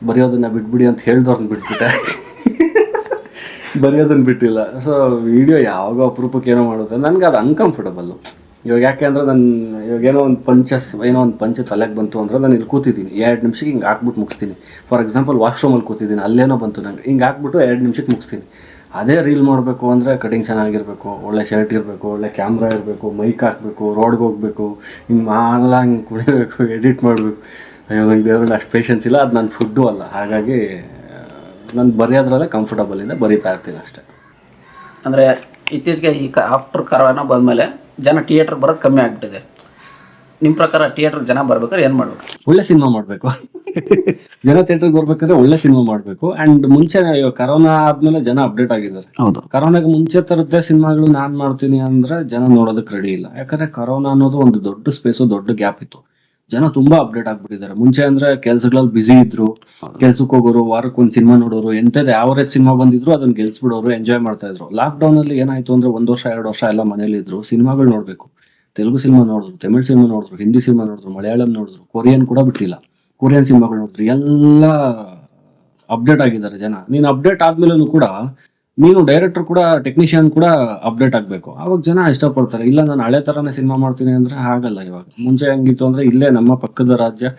ಬರೆಯೋದನ್ನು ಬಿಟ್ಬಿಡಿ ಅಂತ ಹೇಳಿದವ್ರನ್ನ ಬಿಟ್ಬಿಟ್ಟೆ, ಬರೆಯೋದನ್ನು ಬಿಟ್ಟಿಲ್ಲ. ಸೊ ವಿಡಿಯೋ ಯಾವಾಗ ಅಪರೂಪಕ್ಕೆ ಏನೋ ಮಾಡುತ್ತೆ, ನನಗೆ ಅದು ಅನ್ಕಂಫರ್ಟಬಲ್ಲು. ಇವಾಗ ಯಾಕೆ ಅಂದರೆ ನಾನು ಇವಾಗ ಏನೋ ಒಂದು ಪಂಚ ತಲೆಗೆ ಬಂತು ಅಂದರೆ ನಾನು ಇಲ್ಲಿ ಕೂತಿದ್ದೀನಿ, 2 ನಿಮಿಷಕ್ಕೆ ಹಿಂಗೆ ಹಾಕ್ಬಿಟ್ಟು ಮುಗಿಸ್ತೀನಿ. ಫಾರ್ ಎಕ್ಸಾಂಪಲ್ ವಾಶ್ರೂಮಲ್ಲಿ ಕೂತಿದ್ದೀನಿ, ಅಲ್ಲೇನೋ ಬಂತು ನಂಗೆ, ಹಿಂಗೆ ಹಾಕ್ಬಿಟ್ಟು 2 ನಿಮಿಷಕ್ಕೆ ಮುಗಿಸ್ತೀನಿ. ಅದೇ ರೀಲ್ ಮಾಡಬೇಕು ಅಂದರೆ ಕಟಿಂಗ್ ಚೆನ್ನಾಗಿರಬೇಕು, ಒಳ್ಳೆ ಶರ್ಟ್ ಇರಬೇಕು, ಒಳ್ಳೆ ಕ್ಯಾಮ್ರಾ ಇರಬೇಕು, ಮೈಕ್ ಹಾಕಬೇಕು, ರೋಡ್ಗೆ ಹೋಗಬೇಕು, ಹಿಂಗೆ ಮಾಲ ಹಿಂಗೆ ಕುಡಿಬೇಕು, ಎಡಿಟ್ ಮಾಡಬೇಕು. ಅಯ್ಯೋ ನಂಗೆ ದೇವ್ರಲ್ಲಿ ಅಷ್ಟು ಪೇಷನ್ಸ್ ಇಲ್ಲ, ಅದು ನನ್ನ ಫುಡ್ಡು ಅಲ್ಲ. ಹಾಗಾಗಿ ನಾನು ಬರೆಯೋದ್ರಲ್ಲೇ ಕಂಫರ್ಟಬಲ್ ಇದೆ, ಬರೀತಾ ಇರ್ತೀನಿ ಅಷ್ಟೇ. ಅಂದರೆ ಇತ್ತೀಚೆಗೆ ಈ ಆಫ್ಟರ್ ಕರೋನಾ ಬಂದಮೇಲೆ ಜನ ಥಿಯೇಟ್ರಿಗೆ ಬರೋದು ಕಮ್ಮಿ ಆಗಿಬಿಟ್ಟಿದೆ. ನಿಮ್ಮ ಪ್ರಕಾರ ಥಿಯೇಟ್ರಿಗೆ ಜನ ಬರ್ಬೇಕಾದ್ರೆ ಏನು ಮಾಡಬೇಕು? ಒಳ್ಳೆ ಸಿನಿಮಾ ಮಾಡಬೇಕು. ಜನ ಥಿಯೇಟ್ರಿಗೆ ಬರ್ಬೇಕಾದ್ರೆ ಒಳ್ಳೆ ಸಿನಿಮಾ ಮಾಡಬೇಕು. ಆ್ಯಂಡ್ ಮುಂಚೆ ಕರೋನಾ ಆದಮೇಲೆ ಜನ ಅಪ್ಡೇಟ್ ಆಗಿದ್ದಾರೆ. ಹೌದು, ಕರೋನಾಗೆ ಮುಂಚೆ ಥರದ್ದೇ ಸಿನಿಮಾಗಳು ನಾನು ಮಾಡ್ತೀನಿ ಅಂದರೆ ಜನ ನೋಡೋದಕ್ಕೆ ರೆಡಿ ಇಲ್ಲ. ಯಾಕಂದರೆ ಕರೋನಾ ಅನ್ನೋದು ಒಂದು ದೊಡ್ಡ ಸ್ಪೇಸು, ದೊಡ್ಡ ಗ್ಯಾಪ್ ಇತ್ತು. ಜನ ತುಂಬ ಅಪ್ಡೇಟ್ ಆಗ್ಬಿಟ್ಟಿದ್ದಾರೆ. ಮುಂಚೆ ಅಂದರೆ ಕೆಲಸಗಳಲ್ಲಿ ಬ್ಯುಸಿ ಇದ್ರು, ಕೆಲ್ಸಕ್ಕೆ ಹೋಗೋರು, ವಾರಕ್ಕೆ ಒಂದು ಸಿನಿಮಾ ನೋಡೋರು, ಎಂಥದ್ದು ಯಾವರೇಜ್ ಸಿನಿಮಾ ಬಂದಿದ್ರು ಅದನ್ನು ಗೆಲ್ಸ್ಬಿಡೋರು, ಎಂಜಾಯ್ ಮಾಡ್ತಾ ಇದ್ರು. ಲಾಕ್ಡೌನಲ್ಲಿ ಏನಾಯಿತು ಅಂದರೆ 1 ವರ್ಷ 2 ವರ್ಷ ಎಲ್ಲ ಮನೇಲಿದ್ರು, ಸಿನಿಮಾಗಳು ನೋಡಬೇಕು. ತೆಲುಗು ಸಿನಿಮಾ ನೋಡಿದ್ರು, ತಮಿಳ್ ಸಿನಿಮಾ ನೋಡಿದ್ರು, ಹಿಂದಿ ಸಿನಿಮಾ ನೋಡಿದ್ರು, ಮಲಯಾಳಂ ನೋಡಿದ್ರು, ಕೊರಿಯನ್ ಕೂಡ ಬಿಟ್ಟಿಲ್ಲ, ಕೊರಿಯನ್ ಸಿನಿಮಾಗಳು ನೋಡಿದ್ರು. ಎಲ್ಲ ಅಪ್ಡೇಟ್ ಆಗಿದ್ದಾರೆ ಜನ. ನೀನು ಅಪ್ಡೇಟ್ ಆದ್ಮೇಲೂ ಕೂಡ ನೀನು ಡೈರೆಕ್ಟರ್ ಕೂಡ, ಟೆಕ್ನಿಷಿಯನ್ ಕೂಡ ಅಪ್ಡೇಟ್ ಆಗಬೇಕು. ಆವಾಗ ಜನ ಇಷ್ಟಪಡ್ತಾರೆ. ಇಲ್ಲ ನಾನು ಹಳೆ ಥರನೇ ಸಿನಿಮಾ ಮಾಡ್ತೀನಿ ಅಂದರೆ ಆಗಲ್ಲ. ಇವಾಗ ಮುಂಚೆ ಹೆಂಗಿತ್ತು ಅಂದರೆ ಇಲ್ಲೇ ನಮ್ಮ ಪಕ್ಕದ ರಾಜ್ಯ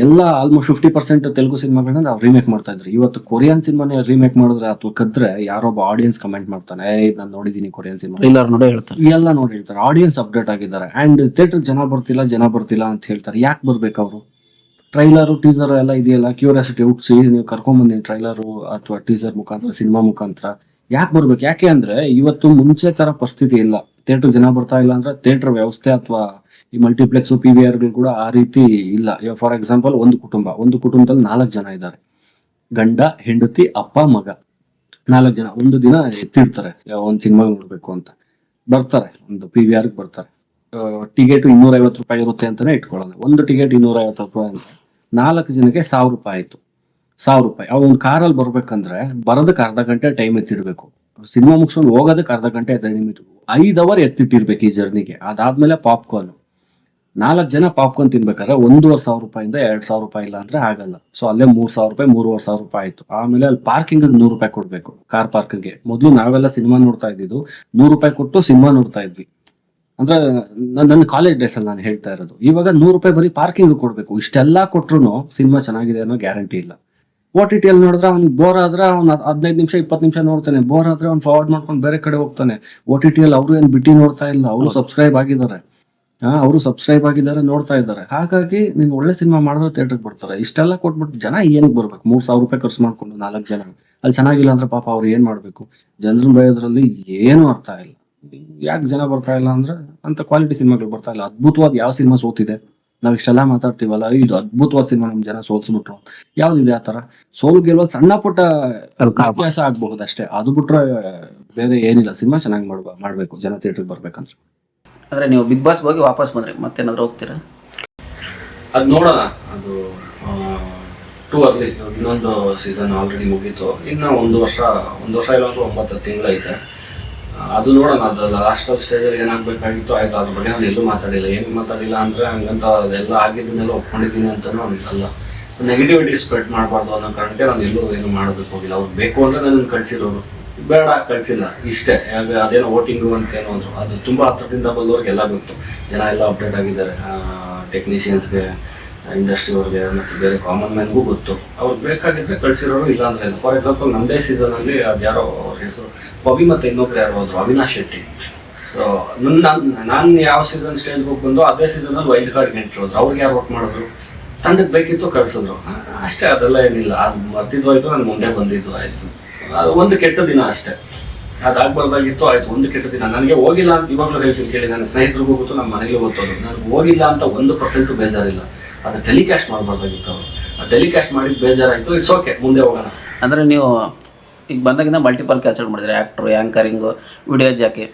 ಎಲ್ಲ ಆಲ್ಮೋಸ್ಟ್ 50% ತೆಲುಗು ಸಿನಿಮಾಗಳನ್ನ ನಾವು ರೀಮೇಕ್ ಮಾಡ್ತಾ ಇದ್ರಿ. ಇವತ್ತು ಕೊರಿಯನ್ ಸಿನಿಮಾನೇ ರೀಮೇಕ್ ಮಾಡಿದ್ರೆ ಅಥವಾ ಕದ್ರೆ ಯಾರೊಬ್ಬ ಆಡಿಯನ್ಸ್ ಕಮೆಂಟ್ ಮಾಡ್ತಾನೆ, ನಾನು ನೋಡಿದ್ದೀನಿ ಕೊರಿಯನ್ ಸಿನಿಮಾ, ಎಲ್ಲರೂ ನೋಡಿ ಹೇಳ್ತಾರೆ, ಎಲ್ಲ ನೋಡಿ ಹೇಳ್ತಾರೆ. ಆಡಿಯನ್ಸ್ ಅಪ್ಡೇಟ್ ಆಗಿದ್ದಾರೆ. ಆ್ಯಂಡ್ ಥಿಯೇಟರ್ ಜನ ಬರ್ತಿಲ್ಲ ಅಂತ ಹೇಳ್ತಾರೆ. ಯಾಕೆ ಬರ್ಬೇಕು ಅವರು? ಟ್ರೈಲರು, ಟೀಸರ್ ಎಲ್ಲ ಇದೆಯಲ್ಲ, ಕ್ಯೂರಿಯಾಸಿಟಿ ಹುಟ್ಟಿಸಿ ನೀವು ಕರ್ಕೊಂಬಂದಿನಿ ಟ್ರೈಲರು ಅಥವಾ ಟೀಸರ್ ಮುಖಾಂತರ, ಸಿನಿಮಾ ಮುಖಾಂತರ. ಯಾಕೆ ಬರ್ಬೇಕು? ಯಾಕೆ ಅಂದರೆ ಇವತ್ತು ಮುಂಚೆ ಥರ ಪರಿಸ್ಥಿತಿ ಇಲ್ಲ. ಥಿಯೇಟರ್ ಜನ ಬರ್ತಾ ಇಲ್ಲ ಅಂದರೆ ಥಿಯೇಟರ್ ವ್ಯವಸ್ಥೆ ಅಥವಾ ಈ ಮಲ್ಟಿಪ್ಲೆಕ್ಸು, PVRಗಳು ಕೂಡ ಆ ರೀತಿ ಇಲ್ಲ. ಫಾರ್ ಎಕ್ಸಾಂಪಲ್ ಒಂದು ಕುಟುಂಬದಲ್ಲಿ 4 ಜನ ಇದ್ದಾರೆ, ಗಂಡ, ಹೆಂಡತಿ, ಅಪ್ಪ, ಮಗ, 4 ಜನ ಒಂದು ದಿನ ಎತ್ತಿರ್ತಾರೆ ಒಂದು ಸಿನಿಮಾ ನೋಡಬೇಕು ಅಂತ. ಬರ್ತಾರೆ, ಒಂದು PVRಗೆ ಬರ್ತಾರೆ. ಟಿಕೆಟ್ 250 ರೂಪಾಯಿ ಇರುತ್ತೆ ಅಂತಾನೆ ಇಟ್ಕೊಳ್ಳೋಣ. ಒಂದು ಟಿಕೆಟ್ 250 ರೂಪಾಯಿ ಅಂತ 4 ಜನಕ್ಕೆ 1000 ರೂಪಾಯಿ ಆಯಿತು. 1,000 ರೂಪಾಯಿ. ಒಂದು ಕಾರಲ್ಲಿ ಬರ್ಬೇಕಂದ್ರೆ ಬರೋದಕ್ಕೆ ಅರ್ಧ ಗಂಟೆ ಟೈಮ್ ಎತ್ತಿಡ್ಬೇಕು, ಸಿನಿಮಾ ಮುಗಿಸ್ಕೊಂಡು ಹೋಗೋದಕ್ಕೆ ಅರ್ಧ ಗಂಟೆ 5 ಅವರ್ ಎತ್ತಿಟ್ಟಿರ್ಬೇಕು ಈ ಜರ್ನಿಗೆ. ಅದಾದ್ಮೇಲೆ ಪಾಪ್ಕಾರ್ನ್, 4 ಜನ ಪಾಪ್ಕಾರ್ನ್ ತಿನ್ಬೇಕಾದ್ರೆ 1,500 ರೂಪಾಯಿಂದ 2,000 ರೂಪಾಯಿ ಇಲ್ಲ ಅಂದ್ರೆ ಆಗಲ್ಲ. ಸೊ ಅಲ್ಲೇ 3,000 ರೂಪಾಯಿ 3,500 ರೂಪಾಯಿ ಆಯ್ತು. ಆಮೇಲೆ ಅಲ್ಲಿ ಪಾರ್ಕಿಂಗ್ 100 ರೂಪಾಯಿ ಕೊಡ್ಬೇಕು, ಕಾರ್ ಪಾರ್ಕಿಂಗ್ಗೆ. ಮೊದಲು ನಾವೆಲ್ಲ ಸಿನಿಮಾ ನೋಡ್ತಾ ಇದ್ದಿದ್ದು 100 ರೂಪಾಯಿ ಕೊಟ್ಟು ಸಿನಿಮಾ ನೋಡ್ತಾ ಇದ್ವಿ. ಅಂದ್ರೆ ನನ್ನ ಕಾಲೇಜ್ ಡೇಸ್ ಅಲ್ಲಿ ನಾನು ಹೇಳ್ತಾ ಇರೋದು. ಇವಾಗ 100 ರೂಪಾಯಿ ಬರೀ ಪಾರ್ಕಿಂಗ್ ಕೊಡ್ಬೇಕು. ಇಷ್ಟೆಲ್ಲಾ ಕೊಟ್ರು ಸಿನಿಮಾ ಚೆನ್ನಾಗಿದೆ ಅನ್ನೋ ಗ್ಯಾರಂಟಿ ಇಲ್ಲ. OTT ಅಲ್ಲಿ ನೋಡಿದ್ರೆ ಅವ್ನು ಬೋರ್ ಆದ್ರೆ ಅವ್ನು 15 ನಿಮಿಷ 20 ನಿಮಿಷ ನೋಡ್ತಾನೆ, ಬೋರ್ ಆದ್ರೆ ಅವ್ನು ಫಾರ್ವರ್ಡ್ ಮಾಡ್ಕೊಂಡು ಬೇರೆ ಕಡೆ ಹೋಗ್ತಾನೆ. OTT ಅಲ್ಲಿ ಅವರು ಏನು ಬಿಟ್ಟು ನೋಡ್ತಾ ಇಲ್ಲ, ಅವರು ಸಬ್ಸ್ಕ್ರೈಬ್ ಆಗಿದ್ದಾರೆ. ನೋಡ್ತಾ ಇದ್ದಾರೆ. ಹಾಗಾಗಿ ನೀನು ಒಳ್ಳೆ ಸಿನಿಮಾ ಮಾಡಿದ್ರೆ ಥಿಯೇಟರ್ಗೆ ಬರ್ತಾರೆ. ಇಷ್ಟೆಲ್ಲ ಕೊಟ್ಬಿಟ್ಟು ಜನ ಏನಕ್ಕೆ ಬರ್ಬೇಕು? 3,000 ರೂಪಾಯಿ ಖರ್ಚು ಮಾಡ್ಕೊಂಡು 4 ಜನ ಅಲ್ಲಿ ಚೆನ್ನಾಗಿಲ್ಲ ಅಂದ್ರೆ ಪಾಪ ಅವ್ರು ಏನ್ ಮಾಡ್ಬೇಕು? ಜನರನ್ನ ಬಯೋದ್ರಲ್ಲಿ ಏನು ಅರ್ಥ ಇಲ್ಲ. ಯಾಕೆ ಜನ ಬರ್ತಾ ಇಲ್ಲ ಅಂದ್ರೆ ಅಂತ ಕ್ವಾಲಿಟಿ ಸಿನಿಮಾಗಳು ಬರ್ತಾ ಇಲ್ಲ. ಅದ್ಭುತವಾದ ಯಾವ ಸಿನಿಮಾ ಸೋತಿದೆ? ನಾವ್ ಇಷ್ಟೆಲ್ಲ ಮಾತಾಡ್ತೀವಲ್ಲ, ಇದು ಅದ್ಭುತವಾದ ಸಿನಿಮಾ ನಮ್ ಜನ ಸೋಲ್ಸ್ಬಿಟ್ರು, ಯಾವ್ದಿದೆ ಆ ತರ? ಸೋಲು ಗೆಲ್ಲುವ ಸಣ್ಣ ಪುಟ್ಟ ವ್ಯತ್ಯಾಸ ಆಗ್ಬಹುದು ಅಷ್ಟೇ. ಅದು ಬಿಟ್ರೆ ಬೇರೆ ಏನಿಲ್ಲ. ಸಿನಿಮಾ ಚೆನ್ನಾಗಿ ಮಾಡ್ಬೇಕು ಜನ ಥಿಯೇಟರ್ಗೆ ಬರ್ಬೇಕಂದ್ರೆ. ಅಂದ್ರೆ ನೀವು ಬಿಗ್ ಬಾಸ್ ಹೋಗಿ ವಾಪಸ್ ಬಂದ್ರಿ, ಮತ್ತೇನಾದ್ರು ಹೋಗ್ತೀರಾ? ಅದು ನೋಡೋಣ. ಅದು ಟೂ ಅರ್ಲಿ. ಇನ್ನೊಂದು ಸೀಸನ್ ಆಲ್ರೆಡಿ ಮುಗೀತು. ಇನ್ನು ಒಂದು ವರ್ಷ ಇಲ್ಲ ಅಂದ್ರೆ 9 ತಿಂಗಳೈತೆ. ಅದು ನೋಡೋಣ. ಅದು ಲಾಸ್ಟಲ್ ಸ್ಟೇಜಲ್ಲಿ ಏನಾಗಬೇಕಾಗಿತ್ತು ಆಯ್ತು. ಅದ್ರ ಬಗ್ಗೆ ನಾನು ಎಲ್ಲೂ ಮಾತಾಡಿಲ್ಲ. ಏನಕ್ಕೆ ಮಾತಾಡಿಲ್ಲ ಅಂದರೆ ಹಂಗಂತ ಅದೆಲ್ಲ ಆಗಿದ್ದನ್ನೆಲ್ಲ ಒಪ್ಕೊಂಡಿದ್ದೀನಿ ಅಂತಲೂ ಅಲ್ಲ. ನೆಗೆಟಿವಿಟಿ ಸ್ಪ್ರೆಡ್ ಮಾಡಬಾರ್ದು ಅನ್ನೋ ಕಾರಣಕ್ಕೆ ನಾನು ಎಲ್ಲೂ ಏನು ಮಾಡೋದಕ್ಕೆ ಹೋಗಿಲ್ಲ. ಅವ್ರು ಬೇಕು ಅಂದರೆ ನನ್ನ ಕಳಿಸಿರೋರು, ಬೇಡ ಕಳಿಸಿಲ್ಲ, ಇಷ್ಟೇ. ಅದೇನೋ ವೋಟಿಂಗು ಅಂತೇನೋ ಅಂದರು. ಅದು ತುಂಬ ಹತ್ರದಿಂದ ಬಂದವ್ರಿಗೆಲ್ಲ ಗೊತ್ತು. ಜನ ಎಲ್ಲ ಅಪ್ಡೇಟ್ ಆಗಿದ್ದಾರೆ. ಟೆಕ್ನಿಷಿಯನ್ಸ್ಗೆ, ಇಂಡಸ್ಟ್ರಿಯವ್ರಿಗೆ ಮತ್ತು ಬೇರೆ ಕಾಮನ್ ಮ್ಯಾನ್ಗೂ ಗೊತ್ತು. ಅವ್ರಿಗೆ ಬೇಕಾಗಿದ್ದರೆ ಕಳಿಸಿರೋರು, ಇಲ್ಲ ಅಂದರೆ ಇಲ್ಲ. ಫಾರ್ ಎಕ್ಸಾಂಪಲ್ ನಮ್ಮದೇ ಸೀಸನಲ್ಲಿ ಅದು ಯಾರೋ ಅವ್ರ ಹೆಸರು ಪವಿ ಮತ್ತು ಇನ್ನೊಬ್ರು ಯಾರೋ ಹೋದ್ರು, ಅವಿನಾಶ್ ಶೆಟ್ಟಿ. ಸೊ ನಾನು ಯಾವ ಸೀಸನ್ ಸ್ಟೇಜ್ಗೆ ಹೋಗಿ ಬಂದು ಅದೇ ಸೀಸನಲ್ಲಿ ವೈಲ್ಡ್ ಕಾರ್ಡ್ಗೆ ಎಂಟ್ರಿ ಹೋದ್ರು. ಅವ್ರಿಗೆ ಯಾರು ವರ್ಕ್ ಮಾಡಿದ್ರು? ತಂಡಕ್ಕೆ ಬೇಕಿತ್ತು, ಕಳಿಸಿದ್ರು ಅಷ್ಟೇ. ಅದೆಲ್ಲ ಏನಿಲ್ಲ. ಅದು ಮರ್ತಿದ್ದು ಆಯಿತು, ನಾನು ಮುಂದೆ ಬಂದಿದ್ದು ಆಯಿತು. ಅದು ಒಂದು ಕೆಟ್ಟ ದಿನ ಅಷ್ಟೇ. ಅದಾಗಬಾರ್ದಾಗಿತ್ತು, ಆಯಿತು. ಒಂದು ಕೆಟ್ಟ ದಿನ. ನನಗೆ ಹೋಗಿಲ್ಲ ಅಂತ ಇವಾಗಲೂ ಹೇಳ್ತೀನಿ ಕೇಳಿ. ನನ್ನ ಸ್ನೇಹಿತರಿಗೂ ಗೊತ್ತು, ನಮ್ಮ ಮನೆಗೂ ಗೊತ್ತೋದು. ನನಗೆ ಹೋಗಿಲ್ಲ ಅಂತ 1% ಬೇಜಾರಿಲ್ಲ. ಅದು ಟೆಲಿಕಾಸ್ಟ್ ಮಾಡಬಾರ್ದಾಗಿತ್ತು. ಅವರು ಟೆಲಿಕಾಸ್ಟ್ ಮಾಡಿದ್ದು ಬೇಜಾರಾಯಿತು. ಇಟ್ಸ್ ಓಕೆ, ಮುಂದೆ ಹೋಗೋಣ. ಅಂದರೆ ನೀವು ಈಗ ಬಂದಾಗಿಂದ ಮಲ್ಟಿಪಲ್ ಕೆಲಸಗಳು ಮಾಡಿದ್ರೆ, ಆ್ಯಕ್ಟ್ರು, ಆ್ಯಂಕರಿಂಗು, ವಿಡಿಯೋ ಜಾಕಿ,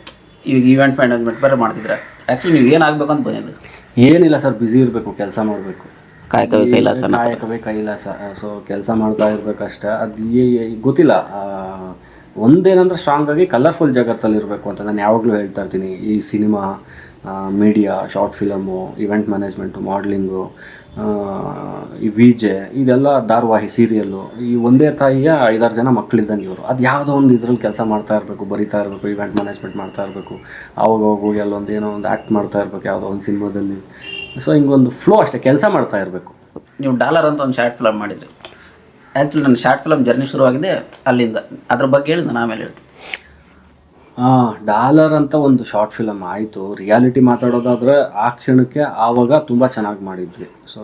ಈಗ ಈವೆಂಟ್ ಮ್ಯಾನೇಜ್ಮೆಂಟ್ ಬೇರೆ ಮಾಡ್ತಿದ್ರೆ. ಆ್ಯಕ್ಚುಲಿ ನೀವು ಏನಾಗಬೇಕು ಅಂತ ಬಂದಿದ್ದು? ಏನಿಲ್ಲ ಸರ್, ಬ್ಯುಸಿ ಇರಬೇಕು, ಕೆಲಸ ಮಾಡಬೇಕು. ಕಾಯಕವೇ ಕೈಲಾಸ. ಸೊ ಕೆಲಸ ಮಾಡ್ತಾ ಇರ್ಬೇಕಷ್ಟೇ. ಅದು ಗೊತ್ತಿಲ್ಲ. ಒಂದೇನಂದ್ರೆ ಸ್ಟ್ರಾಂಗ್ ಆಗಿ ಕಲರ್ಫುಲ್ ಜಗತ್ತಲ್ಲಿ ಇರಬೇಕು ಅಂತ ನಾನು ಯಾವಾಗಲೂ ಹೇಳ್ತಾ ಇರ್ತೀನಿ. ಈ cinema, media, short film, event management, ಮಾಡಲಿಂಗು, ಈ VJ, ಇದೆಲ್ಲ ಧಾರಾವಾಹಿ, ಸೀರಿಯಲ್ಲು, ಈ ಒಂದೇ ತಾಯಿಯ 5-6 ಜನ ಮಕ್ಕಳಿದ್ದಂಗೆ ಇವರು. ಅದು ಯಾವುದೋ ಒಂದು ಇದರಲ್ಲಿ ಕೆಲಸ ಮಾಡ್ತಾ ಇರಬೇಕು, ಬರಿತಾ ಇರಬೇಕು, ಇವೆಂಟ್ ಮ್ಯಾನೇಜ್ಮೆಂಟ್ ಮಾಡ್ತಾ ಇರಬೇಕು. ಆವಾಗ ಹೋಗಿ ಅಲ್ಲೊಂದು ಏನೋ ಒಂದು ಆ್ಯಕ್ಟ್ ಮಾಡ್ತಾ ಇರಬೇಕು ಯಾವುದೋ ಒಂದು ಸಿನಿಮಾದಲ್ಲಿ. ಸೊ ಹಿಂಗೊಂದು ಫ್ಲೋ ಅಷ್ಟೇ, ಕೆಲಸ ಮಾಡ್ತಾ ಇರಬೇಕು. ನೀವು ಡಾಲರ್ ಅಂತ ಒಂದು ಶಾರ್ಟ್ ಫಿಲಮ್ ಮಾಡಿದ್ರಿ. ಆ್ಯಕ್ಚುಲಿ ನನ್ನ ಶಾರ್ಟ್ ಫಿಲಮ್ ಜರ್ನಿ ಶುರುವಾಗಿದೆ ಅಲ್ಲಿಂದ. ಅದ್ರ ಬಗ್ಗೆ ಹೇಳಿ, ನಾನು ಆಮೇಲೆ ಹೇಳ್ತೀನಿ. ಡಾಲರ್ ಅಂತ ಒಂದು ಶಾರ್ಟ್ ಫಿಲಮ್ ಆಯಿತು. ರಿಯಾಲಿಟಿ ಮಾತಾಡೋದಾದರೆ ಆ ಕ್ಷಣಕ್ಕೆ ಆವಾಗ ತುಂಬ ಚೆನ್ನಾಗಿ ಮಾಡಿದ್ವಿ. ಸೊ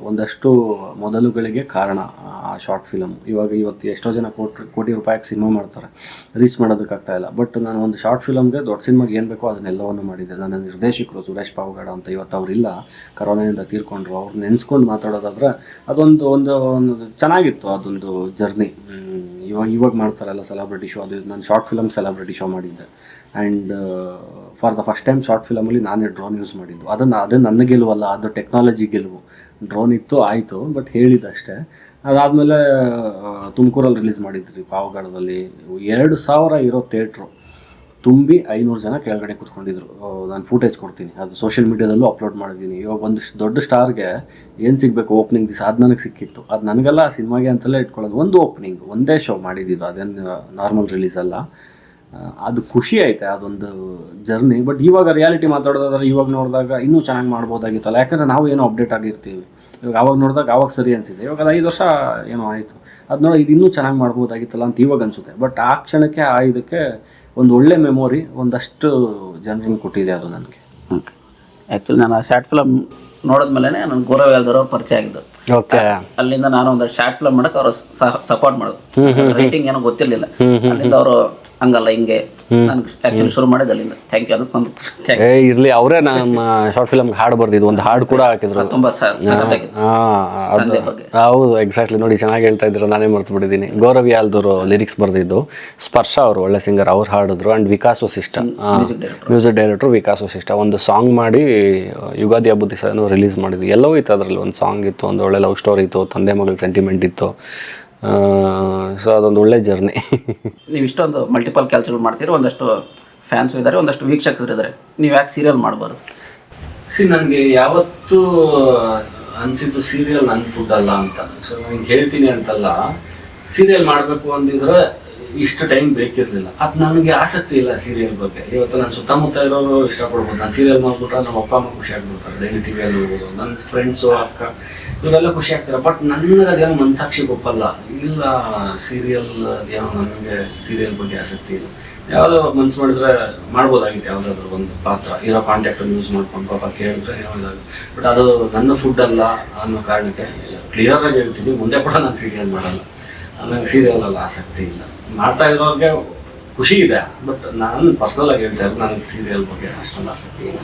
ಒಂದಷ್ಟು ಮೊದಲುಗಳಿಗೆ ಕಾರಣ ಆ ಶಾರ್ಟ್ ಫಿಲಮ್. ಇವತ್ತು ಎಷ್ಟೋ ಜನ ಕೋಟಿ ರೂಪಾಯಿಗೆ ಸಿನಿಮಾ ಮಾಡ್ತಾರೆ, ರೀಚ್ ಮಾಡೋದಕ್ಕಾಗ್ತಾ ಇಲ್ಲ. ಬಟ್ ನಾನು ಒಂದು ಶಾರ್ಟ್ ಫಿಲಮ್ಗೆ, ದೊಡ್ಡ ಸಿನಿಮಾಗೆ ಏನು ಬೇಕೋ ಅದನ್ನೆಲ್ಲವನ್ನು ಮಾಡಿದ್ದೆ. ನನ್ನ ನಿರ್ದೇಶಕರು ಸುರೇಶ್ ಪಾವಗಡ ಅಂತ, ಇವತ್ತು ಅವರಿಲ್ಲ, ಕರೋನಾದಿಂದ ತೀರ್ಕೊಂಡ್ರು. ಅವ್ರು ನೆನೆಸ್ಕೊಂಡು ಮಾತಾಡೋದಾದ್ರೆ ಅದೊಂದು ಒಂದು ಚೆನ್ನಾಗಿತ್ತು ಅದೊಂದು ಜರ್ನಿ. ಇವಾಗ ಮಾಡ್ತಾರಲ್ಲ ಸೆಲೆಬ್ರಿಟಿ ಶೋ, ಅದು ನಾನು ಶಾರ್ಟ್ ಫಿಲಮ್ ಸೆಲೆಬ್ರಿಟಿ ಶೋ ಮಾಡಿದ್ದೆ. And for the first time short ಫಿಲಮಲ್ಲಿ ನಾನೇ ಡ್ರೋನ್ ಯೂಸ್ ಮಾಡಿದ್ದು. ಅದು ನನ್ನ ಗೆಲುವಲ್ಲ, ಅದು ಟೆಕ್ನಾಲಜಿ ಗೆಲುವು. ಡ್ರೋನ್ ಇತ್ತು, ಆಯಿತು, ಬಟ್ ಹೇಳಿದ್ದಷ್ಟೇ. ಅದಾದಮೇಲೆ ತುಮಕೂರಲ್ಲಿ ರಿಲೀಸ್ ಮಾಡಿದ್ರಿ, ಪಾವಗಡದಲ್ಲಿ 2,000 ಇರೋ ಥಿಯೇಟ್ರು ತುಂಬಿ 500 ಜನ ಕೆಳಗಡೆ ಕೂತ್ಕೊಂಡಿದ್ರು. ನಾನು ಫೂಟೇಜ್ ಕೊಡ್ತೀನಿ, ಅದು ಸೋಷಿಯಲ್ ಮೀಡಿಯಾದಲ್ಲೂ ಅಪ್ಲೋಡ್ ಮಾಡಿದ್ದೀನಿ. ಇವಾಗ ಒಂದು ದೊಡ್ಡ ಸ್ಟಾರ್ಗೆ ಏನು ಸಿಗಬೇಕು ಓಪನಿಂಗ್ ದಿವಸ, ಅದು ನನಗೆ ಸಿಕ್ಕಿತ್ತು. ಅದು ನನಗೆಲ್ಲ ಸಿನಿಮಾಗೆ ಅಂತಲೇ ಇಟ್ಕೊಳ್ಳೋದು. ಒಂದು ಓಪನಿಂಗ್, ಒಂದೇ ಶೋ ಮಾಡಿದ್ದು, ಅದೇನು ನಾರ್ಮಲ್ ರಿಲೀಸ್ ಅಲ್ಲ. ಅದು ಖುಷಿ ಐತೆ, ಅದೊಂದು ಜರ್ನಿ. ಬಟ್ ಇವಾಗ ರಿಯಾಲಿಟಿ ಮಾತಾಡೋದಾದ್ರೆ ಇವಾಗ ನೋಡಿದಾಗ ಇನ್ನೂ ಚೆನ್ನಾಗಿ ಮಾಡ್ಬೋದಾಗಿತ್ತಲ್ಲ. ಯಾಕಂದರೆ ನಾವು ಏನೋ ಅಪ್ಡೇಟ್ ಆಗಿರ್ತೀವಿ. ಇವಾಗ ಆವಾಗ ನೋಡಿದಾಗ ಆವಾಗ ಸರಿ ಅನಿಸಿದೆ. ಇವಾಗ ಅದು 5 ವರ್ಷ ಏನೋ ಆಯಿತು. ಅದು ನೋಡಿ, ಇದು ಇನ್ನೂ ಚೆನ್ನಾಗಿ ಮಾಡ್ಬೋದಾಗಿತ್ತಲ್ಲ ಅಂತ ಇವಾಗ ಅನಿಸುತ್ತೆ. ಬಟ್ ಆ ಕ್ಷಣಕ್ಕೆ ಇದಕ್ಕೆ ಒಂದು ಒಳ್ಳೆ ಮೆಮೊರಿ ಒಂದಷ್ಟು ಜನರನ್ನು ಕೊಟ್ಟಿದೆ ಅದು ನನಗೆ. ಆ್ಯಕ್ಚುಲಿ ನಾನು ಆ ಶಾರ್ಟ್ ಫಿಲಮ್ ನೋಡಿದ್ಮೇಲೆ ನನ್ನ ಗೌರವ್ ಯಾದವ್ ಪರಿಚಯ ಆಗಿದ್ದು. ಓಕೆ, ಅಲ್ಲಿಂದ ನಾನು ಒಂದು ಶಾರ್ಟ್ ಫಿಲಮ್ ಮಾಡೋಕೆ ಅವರು ಸಪೋರ್ಟ್ ಮಾಡೋದು. ರೈಟಿಂಗ್ ಏನೋ ಗೊತ್ತಿರಲಿಲ್ಲ. ಅಲ್ಲಿಂದ ಅವರು ಹಂಗಲ್ಲ ಹಿಂಗೆ ನಾನು ಆ್ಯಕ್ಚುಲಿ ಶುರು ಮಾಡಿದ್ದು ಅಲ್ಲಿಂದ. Thank you. ಅದಕ್ಕೊಂದು ಏ ಇರ್ಲಿ, ಅವರೇ ನಮ್ಮ ಶಾರ್ಟ್ ಫಿಲಮ್ಗೆ ಹಾಡು ಬರ್ದಿದ್ದು, ಒಂದು ಹಾಡು ಕೂಡ ಹಾಕಿದ್ರು. ತುಂಬ ಸಖತ್ತಾಗಿತ್ತು ತಂದೆ ಬಗ್ಗೆ. ಹೌದು, ಎಕ್ಸಾಕ್ಟ್ಲಿ. ನೋಡಿ, ಚೆನ್ನಾಗಿ ಹೇಳ್ತಾ ಇದ್ರು, ನಾನೇ ಮರ್ತು ಬಿಟ್ಟಿದ್ದೀನಿ. ಗೌರವಿ ಆಲ್ದವರು ಲಿರಿಕ್ಸ್ ಬರ್ದಿದ್ದು, ಸ್ಪರ್ಶ ಅವರು ಒಳ್ಳೆ ಸಿಂಗರ್, ಅವ್ರು ಹಾಡಿದ್ರು. And Vikas Vasishtha music director Vikas Vasishtha ಒಂದು ಸಾಂಗ್ ಮಾಡಿ ಯುಗಾದಿ ಹಬ್ಬದ ದಿವಸ ರಿಲೀಸ್ ಮಾಡಿದ್ವಿ. ಎಲ್ಲವೂ ಇತ್ತು ಅದರಲ್ಲಿ. ಒಂದು ಸಾಂಗ್ ಇತ್ತು, ಒಂದು ಒಳ್ಳೆ ಲವ್ ಸ್ಟೋರಿ ಇತ್ತು, ತಂದೆ ಮಗಳ ಸೆಂಟಿಮೆಂಟ್ ಇತ್ತು. ಸೊ ಅದೊಂದು ಒಳ್ಳೆ ಜರ್ನಿ. ನೀವು ಇಷ್ಟೊಂದು ಮಲ್ಟಿಪಲ್ ಕೆಲಸಗಳು ಮಾಡ್ತೀರಿ, ಒಂದಷ್ಟು ಫ್ಯಾನ್ಸು ಇದ್ದಾರೆ, ಒಂದಷ್ಟು ವೀಕ್ಷಕರು ಇದ್ದಾರೆ, ನೀವು ಯಾಕೆ ಸೀರಿಯಲ್ ಮಾಡಬಾರ್ದು? ನನಗೆ ಯಾವತ್ತೂ ಅನಿಸಿದ್ದು ಸೀರಿಯಲ್ ನನ್ನ ಫುಡ್ ಅಲ್ಲ ಅಂತ. ಸೊ ನನಗೆ ಹೇಳ್ತೀನಿ ಅಂತಲ್ಲ, ಸೀರಿಯಲ್ ಮಾಡಬೇಕು ಅಂದಿದ್ರೆ ಇಷ್ಟು ಟೈಮ್ ಬೇಕಿರಲಿಲ್ಲ. ಅದು ನನಗೆ ಆಸಕ್ತಿ ಇಲ್ಲ ಸೀರಿಯಲ್ ಬಗ್ಗೆ. ಇವತ್ತು ನನ್ನ ಸುತ್ತಮುತ್ತ ಇರೋರು ಇಷ್ಟಪಡ್ಬೋದು. ನಾನು ಸೀರಿಯಲ್ ಮಾಡ್ಬಿಟ್ರೆ ನಮ್ಮ ಅಪ್ಪ ಅಮ್ಮ ಖುಷಿ ಆಗ್ಬಿಡ್ತಾರೆ, ಡೈಲಿ ಟಿ ವಿಯಲ್ಲಿ ನೋಡ್ಬೋದು. ನನ್ನ ಫ್ರೆಂಡ್ಸು, ಅಕ್ಕ, ಇವರೆಲ್ಲ ಖುಷಿ ಆಗ್ತಾರೆ. ಬಟ್ ನನಗೆ ಅದೇನೋ ಮನಸಾಕ್ಷಿ ಒಪ್ಪಲ್ಲ. ಇಲ್ಲ, ಸೀರಿಯಲ್ ಅದೇನೋ ನನಗೆ ಸೀರಿಯಲ್ ಬಗ್ಗೆ ಆಸಕ್ತಿ ಇಲ್ಲ. ಯಾವುದೋ ಮನ್ಸು ಮಾಡಿದ್ರೆ ಮಾಡ್ಬೋದಾಗಿತ್ತು, ಯಾವುದಾದ್ರು ಒಂದು ಪಾತ್ರ ಇರೋ ಕಾಂಟ್ಯಾಕ್ಟನ್ನು ಯೂಸ್ ಮಾಡ್ಕೊಂಡು ಪಾಪ ಕೇಳಿದ್ರೆ ಯಾವುದಾದ್ರು. ಬಟ್ ಅದು ನನ್ನ ಫುಡ್ ಅಲ್ಲ ಅನ್ನೋ ಕಾರಣಕ್ಕೆ ಕ್ಲಿಯರ್ ಆಗಿ ಹೇಳ್ತೀನಿ, ಮುಂದೆ ಕೂಡ ನಾನು ಸೀರಿಯಲ್ ಮಾಡಲ್ಲ. ನನಗೆ ಸೀರಿಯಲ್ ಅಲ್ಲ ಆಸಕ್ತಿ ಇಲ್ಲ. ಮಾಡ್ತಾ ಇರೋರಿಗೆ ಖುಷಿ ಇದೆ, ಬಟ್ ನಾನು ಪರ್ಸ್ನಲ್ ಆಗಿ ಹೇಳ್ತಾ ಇರೋದು, ನನಗೆ ಸೀರಿಯಲ್ ಬಗ್ಗೆ ಅಷ್ಟೊಂದು ಆಸಕ್ತಿ ಇಲ್ಲ.